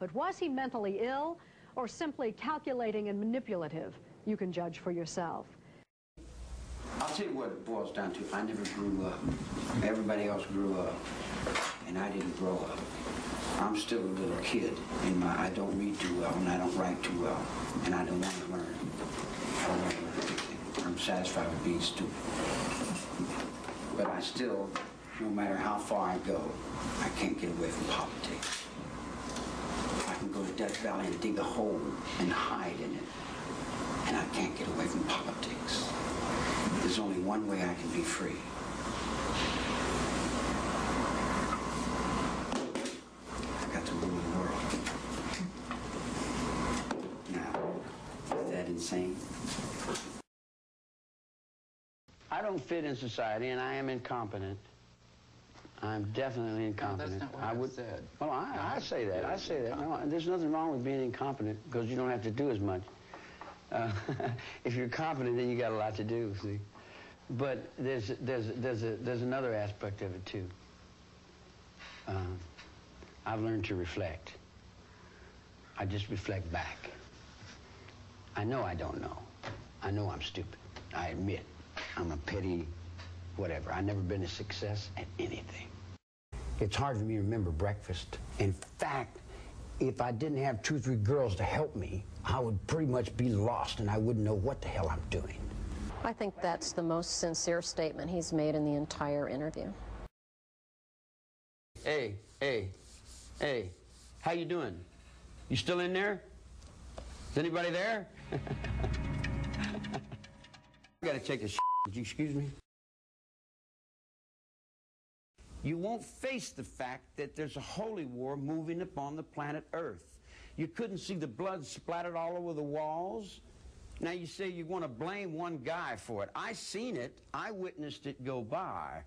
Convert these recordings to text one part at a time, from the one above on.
But was he mentally ill or simply calculating and manipulative? You can judge for yourself. I'll tell you what it boils down to. I never grew up. Everybody else grew up, and I didn't grow up. I'm still a little kid. I don't read too well, and I don't write too well, and I don't want to learn. I don't want to learn anything. I'm satisfied with being stupid. But I still, no matter how far I go, I can't get away from politics. I can go to Death Valley and dig a hole and hide in it, and I can't get away from politics. There's only one way I can be free. I got to rule the world. Now, is that insane? I don't fit in society, and I am incompetent. I'm definitely incompetent. No, that's not what I said. Well, I say that. I say that. No, there's nothing wrong with being incompetent because you don't have to do as much. If you're competent, then you got a lot to do. See, but there's another aspect of it too. I've learned to reflect. I just reflect back. I know I don't know. I know I'm stupid. I admit I'm a petty whatever. I've never been a success at anything. It's hard for me to remember breakfast. In fact, if I didn't have 2 or 3 girls to help me, I would pretty much be lost and I wouldn't know what the hell I'm doing. I think that's the most sincere statement he's made in the entire interview. Hey, how you doing? You still in there? Is anybody there? I gotta take a shit. Would you excuse me? You won't face the fact that there's a holy war moving upon the planet Earth. You couldn't see the blood splattered all over the walls. Now you say you want to blame one guy for it. I seen it. I witnessed it go by.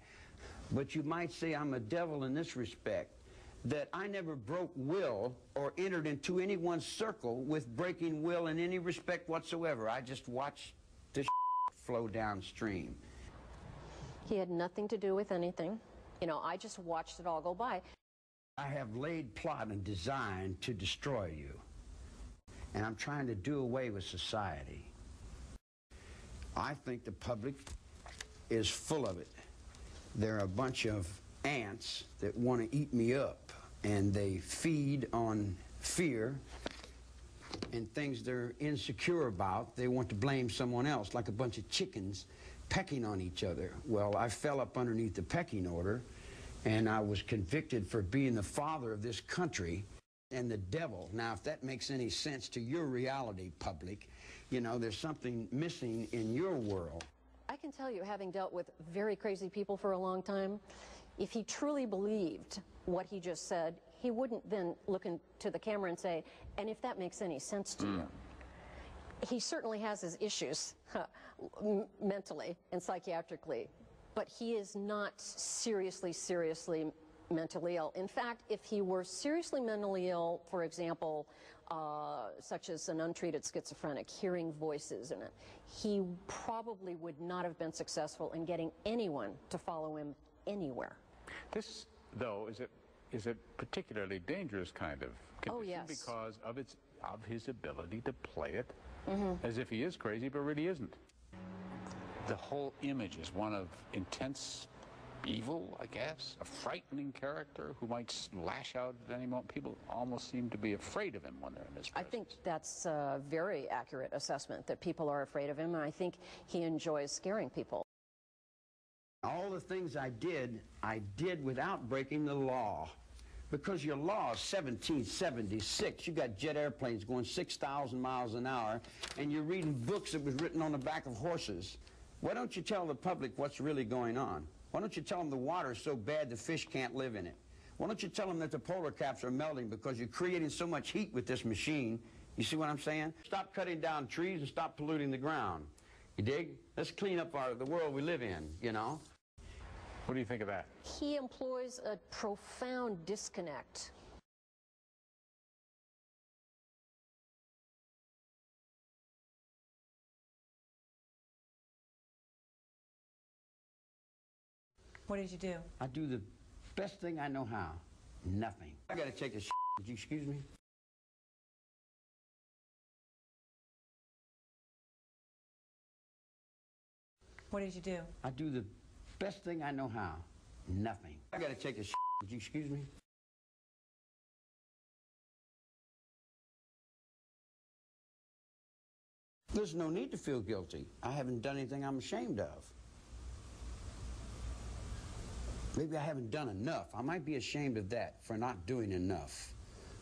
But you might say I'm a devil in this respect, that I never broke will or entered into anyone's circle with breaking will in any respect whatsoever. I just watched the flow downstream. He had nothing to do with anything. You know, I just watched it all go by. I have laid plot and design to destroy you. And I'm trying to do away with society. I think the public is full of it. They're a bunch of ants that want to eat me up, and they feed on fear and things they're insecure about. They want to blame someone else, like a bunch of chickens pecking on each other. Well, I fell up underneath the pecking order, and I was convicted for being the father of this country and the devil. Now, if that makes any sense to your reality, public, you know, there's something missing in your world. I can tell you, having dealt with very crazy people for a long time, if he truly believed what he just said, he wouldn't then look into the camera and say, and if that makes any sense to you. He certainly has his issues mentally and psychiatrically, but he is not seriously mentally ill. In fact, if he were seriously mentally ill, for example, such as an untreated schizophrenic, hearing voices in it, he probably would not have been successful in getting anyone to follow him anywhere. This, though, is a particularly dangerous kind of condition because of his ability to play it as if he is crazy, but really isn't. The whole image is one of intense evil, I guess, a frightening character who might lash out at any moment. People almost seem to be afraid of him when they're in his presence. I think that's a very accurate assessment, that people are afraid of him, and I think he enjoys scaring people. All the things I did without breaking the law. Because your law is 1776. You got jet airplanes going 6,000 miles an hour, and you're reading books that was written on the back of horses. Why don't you tell the public what's really going on? Why don't you tell them the water is so bad the fish can't live in it? Why don't you tell them that the polar caps are melting because you're creating so much heat with this machine? You see what I'm saying? Stop cutting down trees and stop polluting the ground. You dig? Let's clean up the world we live in, you know? What do you think of that? He employs a profound disconnect. What did you do? I do the best thing I know how. Nothing. I gotta take a shit. Would you excuse me? What did you do? I do the best thing I know how. Nothing. I gotta take a shit. Would you excuse me? There's no need to feel guilty. I haven't done anything I'm ashamed of. Maybe I haven't done enough. I might be ashamed of that, for not doing enough,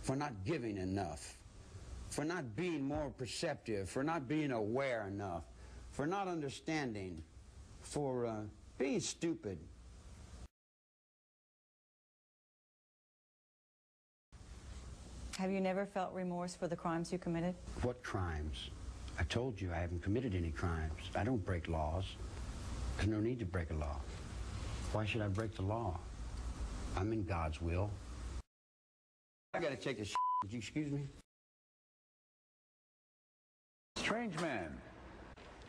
for not giving enough, for not being more perceptive, for not being aware enough, for not understanding, for being stupid. Have you never felt remorse for the crimes you committed? What crimes? I told you I haven't committed any crimes. I don't break laws. There's no need to break a law. Why should I break the law? I'm in God's will. I gotta take a shit. Would you excuse me? Strange man.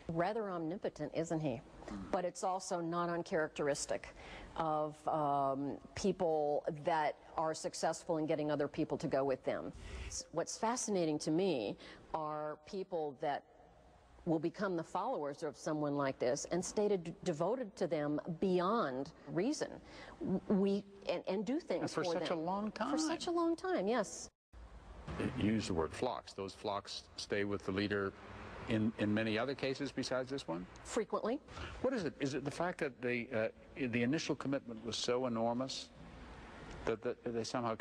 Rather omnipotent, isn't he? But it's also not uncharacteristic of people that are successful in getting other people to go with them. What's fascinating to me are people that will become the followers of someone like this and stay devoted to them beyond reason. And do things for them. For such a long time. For such a long time, yes. You use the word flocks. Those flocks stay with the leader in many other cases besides this one? Frequently. What is it? Is it the fact that the initial commitment was so enormous that they somehow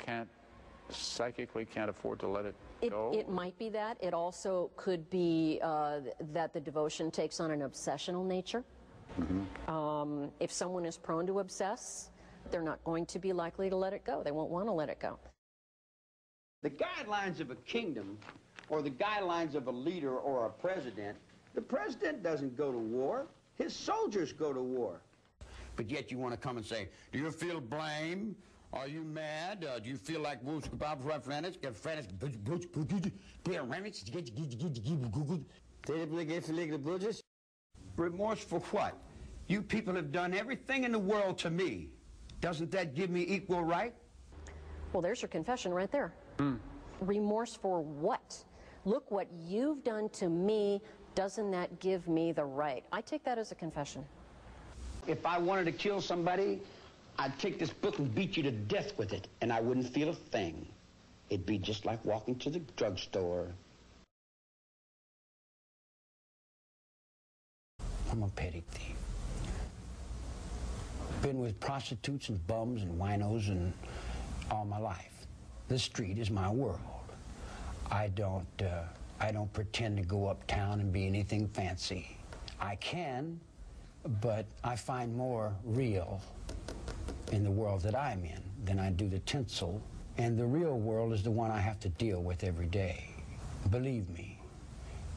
psychically can't afford to let it go? It might be that. It also could be that the devotion takes on an obsessional nature. Mm-hmm. If someone is prone to obsess, they're not going to be likely to let it go. They won't want to let it go. The guidelines of a kingdom, or the guidelines of a leader or a president, the president doesn't go to war. His soldiers go to war. But yet you want to come and say, do you feel blame? Are you mad? Do you feel like remorse for what? You people have done everything in the world to me. Doesn't that give me equal right? Well, there's your confession right there. Remorse for what? Look what you've done to me. Doesn't that give me the right? I take that as a confession. If I wanted to kill somebody, I'd take this book and beat you to death with it, and I wouldn't feel a thing. It'd be just like walking to the drugstore. I'm a petty thief. Been with prostitutes and bums and winos and all my life. The street is my world. I don't pretend to go uptown and be anything fancy. I can, but I find more real in the world that I'm in than I do the tinsel. And the real world is the one I have to deal with every day. Believe me,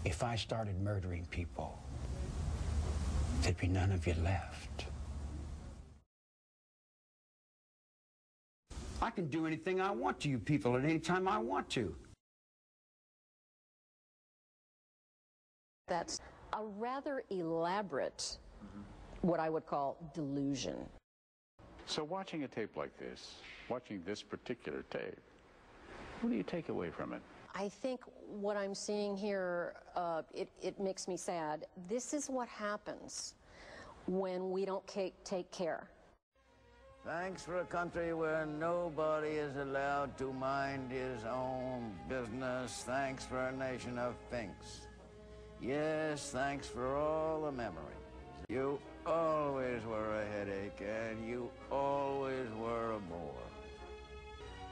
if I started murdering people, there'd be none of you left. I can do anything I want to you people at any time I want to. That's a rather elaborate, what I would call delusion. So watching a tape like this, watching this particular tape, what do you take away from it? I think what I'm seeing here, it makes me sad. This is what happens when we don't take care. Thanks for a country where nobody is allowed to mind his own business. Thanks for a nation of finks. Yes, thanks for all the memories. You always were a headache, and you always were a bore.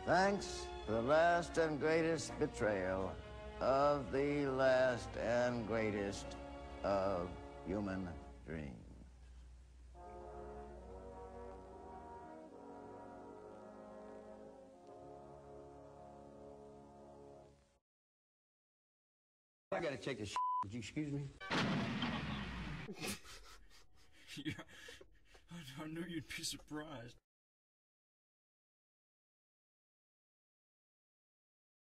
Thanks for the last and greatest betrayal of the last and greatest of human dreams. I gotta take a shit. Would you excuse me? Yeah, I knew you'd be surprised.